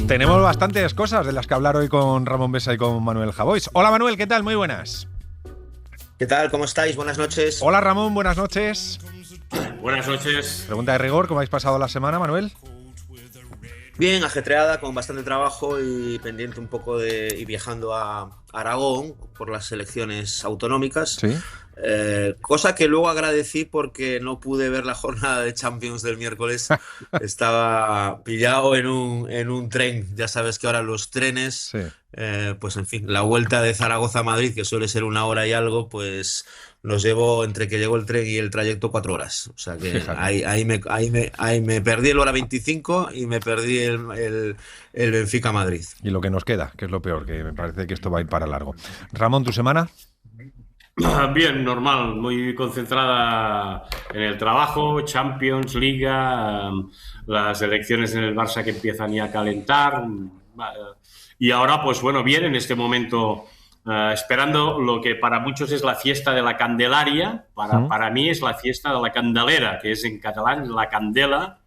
Tenemos bastantes cosas de las que hablar hoy con Ramón Besa y con Manuel Javois. Hola Manuel, ¿qué tal? Muy buenas. ¿Qué tal? ¿Cómo estáis? Buenas noches. Hola Ramón, buenas noches. Buenas noches. Pregunta de rigor, ¿cómo habéis pasado la semana, Manuel? Bien, ajetreada, con bastante trabajo y pendiente un poco y viajando a Aragón por las elecciones autonómicas. Sí. Cosa que luego agradecí porque no pude ver la jornada de Champions del miércoles. Estaba pillado en un tren. Ya sabes que ahora los trenes, pues en fin, la vuelta de Zaragoza a Madrid, que suele ser 1 hora y algo, pues nos llevó entre que llegó el tren y el trayecto 4 horas. O sea que ahí me perdí el hora 25 y me perdí el Benfica Madrid. Y lo que nos queda, que es lo peor, que me parece que esto va a ir para largo. Ramón, ¿tu semana? Bien, normal, muy concentrada en el trabajo, Champions, Liga, las elecciones en el Barça que empiezan ya a calentar. Y ahora, pues bueno, bien, en este momento esperando lo que para muchos es la fiesta de la Candelaria, para mí es la fiesta de la Candelera, que es en catalán la Candela,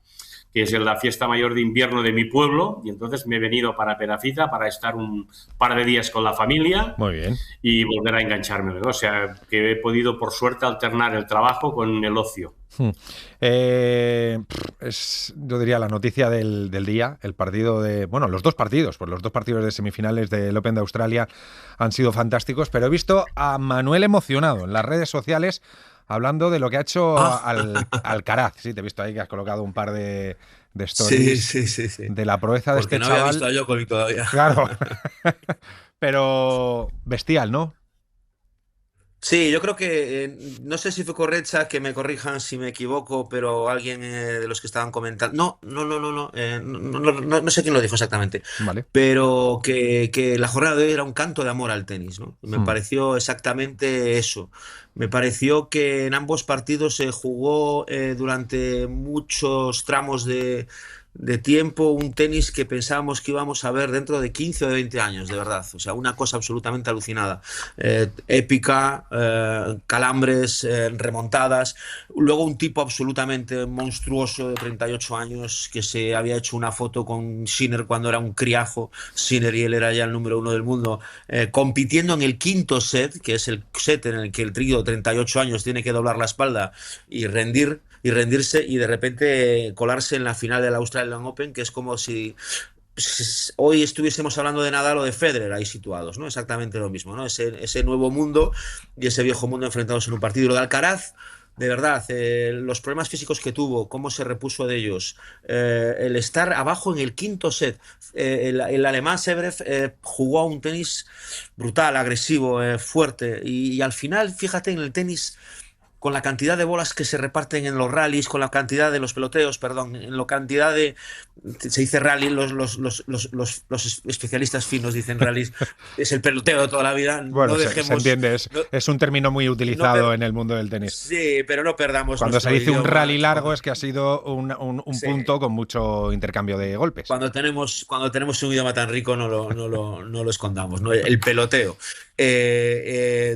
que es la fiesta mayor de invierno de mi pueblo, y entonces me he venido para Perafita para estar un par de días con la familia. Muy bien. Y volver a engancharme, ¿no? O sea, que he podido, por suerte, alternar el trabajo con el ocio. Es, yo diría, la noticia del día, el partido de... Bueno, los dos partidos de semifinales del Open de Australia han sido fantásticos, pero he visto a Manuel emocionado en las redes sociales hablando de lo que ha hecho Alcaraz. Sí, te he visto ahí que has colocado un par de stories sí. de la proeza de porque este no chaval. Había visto a Djokovic todavía. Claro. Pero bestial, ¿no? Sí, yo creo que, no sé si fue Correcha, que me corrijan si me equivoco, pero alguien de los que estaban comentando, no sé quién lo dijo exactamente, vale. Pero que la jornada de hoy era un canto de amor al tenis, ¿no? Me pareció exactamente eso. Me pareció que en ambos partidos se jugó durante muchos tramos de tiempo un tenis que pensábamos que íbamos a ver dentro de 15 o de 20 años, de verdad. O sea, una cosa absolutamente alucinada. Épica, calambres, remontadas. Luego un tipo absolutamente monstruoso de 38 años que se había hecho una foto con Sinner cuando era un criajo. Sinner y él era ya el número 1 del mundo. Compitiendo en el quinto set, que es el set en el que el trío de 38 años tiene que doblar la espalda y rendirse y de repente colarse en la final del Australian Open, que es como si hoy estuviésemos hablando de Nadal o de Federer ahí situados, ¿no? Exactamente lo mismo, ¿no? Ese nuevo mundo y ese viejo mundo enfrentados en un partido. Lo de Alcaraz, de verdad, los problemas físicos que tuvo, cómo se repuso de ellos, el estar abajo en el quinto set, el alemán Zverev jugó a un tenis brutal, agresivo, fuerte y al final, fíjate, en el tenis, con la cantidad de bolas que se reparten en los rallies, con la cantidad de los peloteos, perdón, en la cantidad de... Se dice rally, los especialistas finos dicen rallies, es el peloteo de toda la vida. Bueno, no dejemos, se entiende, es un término muy utilizado en el mundo del tenis. Sí, pero no perdamos. Cuando se dice idioma, un rally largo es que ha sido un punto con mucho intercambio de golpes. Cuando tenemos un idioma tan rico no lo escondamos, ¿no? El peloteo.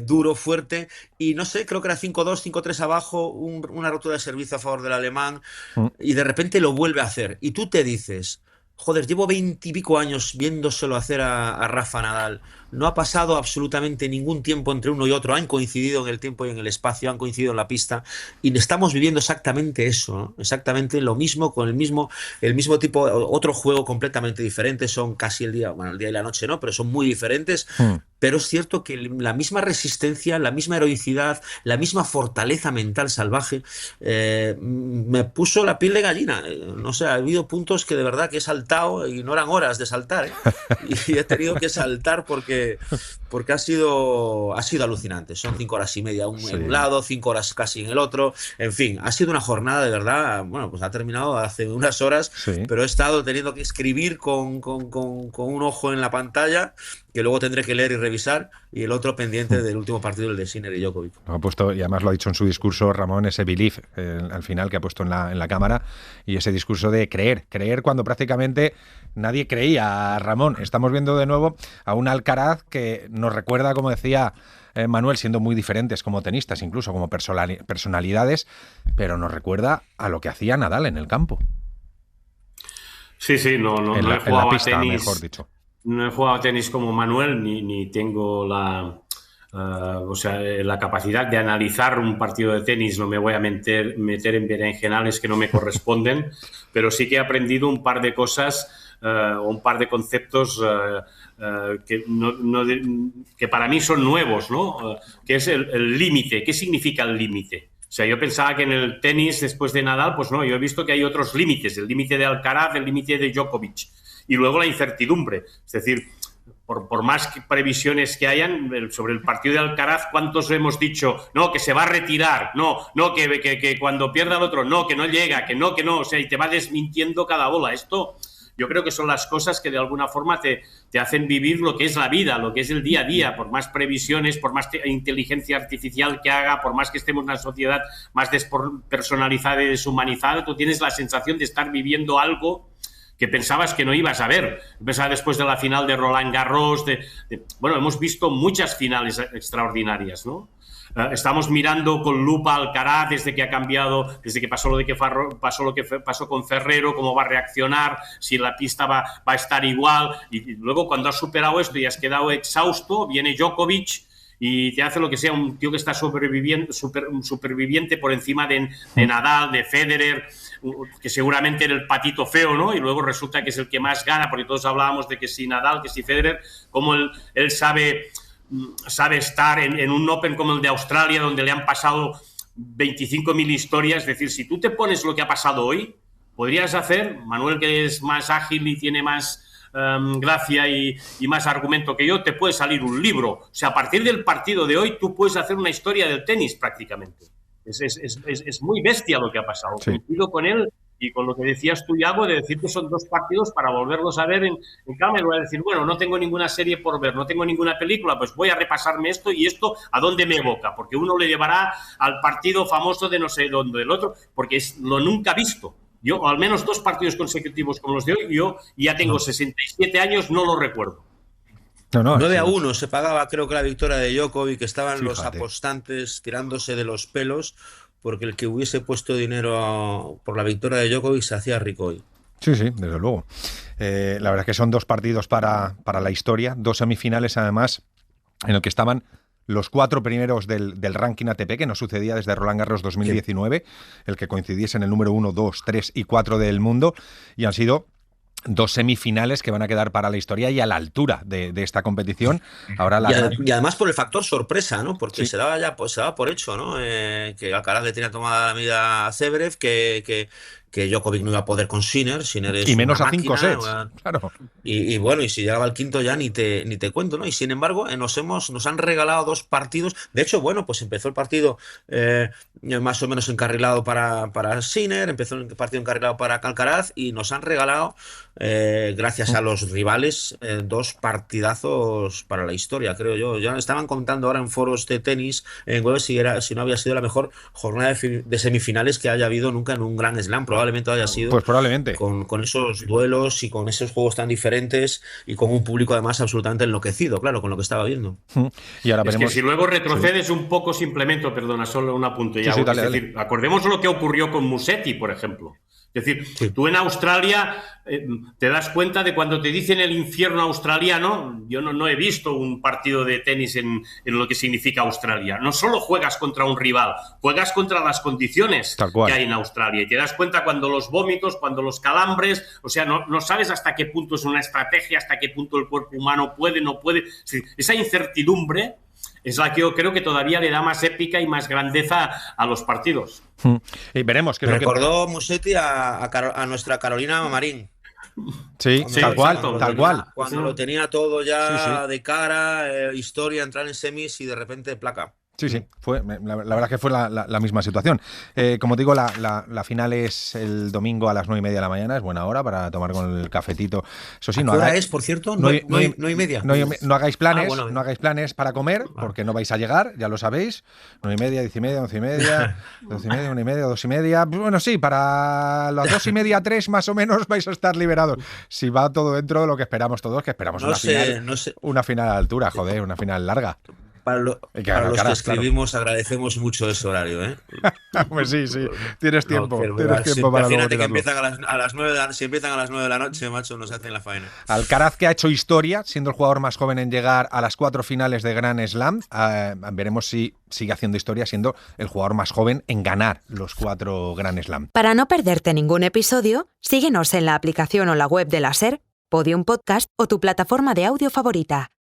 Duro, fuerte, y no sé, creo que era 5-2, 5-3 abajo, una rotura de servicio a favor del alemán, y de repente lo vuelve a hacer. Y tú te dices, joder, llevo 20 y pico años viéndoselo hacer a Rafa Nadal. No ha pasado absolutamente ningún tiempo entre uno y otro. Han coincidido en el tiempo y en el espacio, han coincidido en la pista. Y estamos viviendo exactamente eso, ¿no? Exactamente lo mismo, con el mismo tipo, otro juego completamente diferente. Son casi el día y la noche, ¿no? Pero son muy diferentes. Pero es cierto que la misma resistencia, la misma heroicidad, la misma fortaleza mental salvaje me puso la piel de gallina. No sé, ha habido puntos que de verdad que he saltado y no eran horas de saltar, ¿eh? Y he tenido que saltar porque ha sido alucinante. Son 5 horas y media en un lado, 5 horas casi en el otro. En fin, ha sido una jornada de verdad. Bueno, pues ha terminado hace unas horas, pero he estado teniendo que escribir con un ojo en la pantalla, que luego tendré que leer y revisar, y el otro pendiente del último partido, el de Sinner y Djokovic. Ha puesto, y además lo ha dicho en su discurso Ramón, ese belief al final que ha puesto en la cámara, y ese discurso de creer cuando prácticamente nadie creía. Ramón, estamos viendo de nuevo a un Alcaraz que nos recuerda, como decía Manuel, siendo muy diferentes como tenistas, incluso como personalidades, pero nos recuerda a lo que hacía Nadal en el campo. Sí, no he en jugado la pista, a tenis, mejor dicho. No he jugado a tenis como Manuel, ni tengo la capacidad de analizar un partido de tenis. No me voy a meter en berenjenales que no me corresponden, pero sí que he aprendido un par de cosas, un par de conceptos que para mí son nuevos, ¿no? Que es el límite. ¿Qué significa el límite? O sea, yo pensaba que en el tenis, después de Nadal, pues no, yo he visto que hay otros límites, el límite de Alcaraz, el límite de Djokovic, y luego la incertidumbre. Es decir, por más previsiones que hayan sobre el partido de Alcaraz, ¿cuántos hemos dicho? No, que se va a retirar, no, que cuando pierda el otro, no, que no llega, que no, o sea, y te va desmintiendo cada bola. Esto yo creo que son las cosas que de alguna forma te hacen vivir lo que es la vida, lo que es el día a día, por más previsiones, por más inteligencia artificial que haga, por más que estemos en una sociedad más despersonalizada y deshumanizada, tú tienes la sensación de estar viviendo algo que pensabas que no ibas a ver. Pensaba después de la final de Roland Garros, bueno, hemos visto muchas finales extraordinarias, ¿no? Estamos mirando con lupa Alcaraz desde que ha cambiado, desde que pasó lo que pasó con Ferrero, cómo va a reaccionar, si la pista va a estar igual, y luego cuando has superado esto y has quedado exhausto, viene Djokovic y te hace lo que sea, un tío que está superviviente por encima de Nadal, de Federer, que seguramente era el patito feo, ¿no? Y luego resulta que es el que más gana, porque todos hablábamos de que si Nadal, que si Federer, cómo él sabe estar en un Open como el de Australia, donde le han pasado 25.000 historias. Es decir, si tú te pones lo que ha pasado hoy, podrías hacer, Manuel, que es más ágil y tiene más gracia y más argumento que yo, te puede salir un libro. O sea, a partir del partido de hoy, tú puedes hacer una historia del tenis prácticamente. Es muy bestia lo que ha pasado. Sí. Coincido con él y con lo que decías tú, Iago, de decir que son dos partidos para volverlos a ver en calma. Y voy a decir, bueno, no tengo ninguna serie por ver, no tengo ninguna película, pues voy a repasarme esto y esto a dónde me evoca, porque uno le llevará al partido famoso de no sé dónde, el otro, porque es lo nunca visto. Yo, al menos 2 partidos consecutivos como los de hoy, yo ya tengo 67 años, no lo recuerdo. 9-1 se pagaba, creo que la victoria de Djokovic, que estaban los apostantes tirándose de los pelos, porque el que hubiese puesto dinero por la victoria de Djokovic se hacía rico hoy. Sí, desde luego. La verdad es que son 2 partidos para la historia, 2 semifinales además, en el que estaban los 4 primeros del ranking ATP, que no sucedía desde Roland Garros 2019, el que coincidiese en el número 1, 2, 3 y 4 del mundo, y han sido 2 semifinales que van a quedar para la historia y a la altura de esta competición. Ahora y además por el factor sorpresa, ¿no? Porque se daba por hecho, ¿no? Que Alcaraz le tenía tomada la medida a Zverev, que Djokovic no iba a poder con Sinner es y menos una a 5 máquina, sets, claro. Y bueno, y si llegaba al quinto ya ni te cuento, ¿no? Y sin embargo nos han regalado 2 partidos. De hecho, bueno, pues empezó el partido más o menos encarrilado para Sinner, empezó el partido encarrilado para Alcaraz, y nos han regalado, gracias a los rivales, 2 partidazos para la historia, creo yo. Ya estaban contando ahora en foros de tenis en web si no había sido la mejor jornada de semifinales que haya habido nunca en un Grand Slam. Probablemente haya sido, pues probablemente, con esos duelos y con esos juegos tan diferentes y con un público además absolutamente enloquecido, claro, con lo que estaba viendo. Y ahora veremos. Es que si luego retrocedes un poco, simplemente, perdona, solo un apunte. Dale. Acordemos lo que ocurrió con Musetti, por ejemplo. Es decir, tú en Australia te das cuenta de cuando te dicen el infierno australiano. Yo no he visto un partido de tenis en lo que significa Australia. No solo juegas contra un rival, juegas contra las condiciones que hay en Australia. Y te das cuenta cuando los vómitos, cuando los calambres, o sea, no sabes hasta qué punto es una estrategia, hasta qué punto el cuerpo humano puede, no puede. Esa incertidumbre es la que yo creo que todavía le da más épica y más grandeza a los partidos. Y veremos qué me recordó Musetti a nuestra Carolina Marín. Sí, tal cual. Cuando lo tenía todo ya de cara, historia, entrar en semis y de repente placa. Sí, fue, la verdad que fue la misma situación. Como digo, la final es el domingo a las 9:30 de la mañana, es buena hora para tomar con el cafetito. Eso sí, ¿qué hora es, por cierto? 9:30. No hagáis planes, no hagáis planes para comer, porque no vais a llegar, ya lo sabéis. 9:30, 10:30, 11:30, 12:30, 1:30, 2:30. Bueno, sí, para las 2:30, 3 más o menos vais a estar liberados. Si va todo dentro de lo que esperamos todos, que esperamos una final a la altura, joder, una final larga. para los que escribimos agradecemos mucho ese horario, ¿eh? Pues sí, tienes tiempo, para imagínate que empiezan a las 9 si empiezan a las 9 de la noche, macho, nos hacen la faena. Alcaraz, que ha hecho historia, siendo el jugador más joven en llegar a las 4 finales de Grand Slam, veremos si sigue haciendo historia siendo el jugador más joven en ganar los 4 Grand Slam. Para no perderte ningún episodio, síguenos en la aplicación o la web de la SER, Podium Podcast o tu plataforma de audio favorita.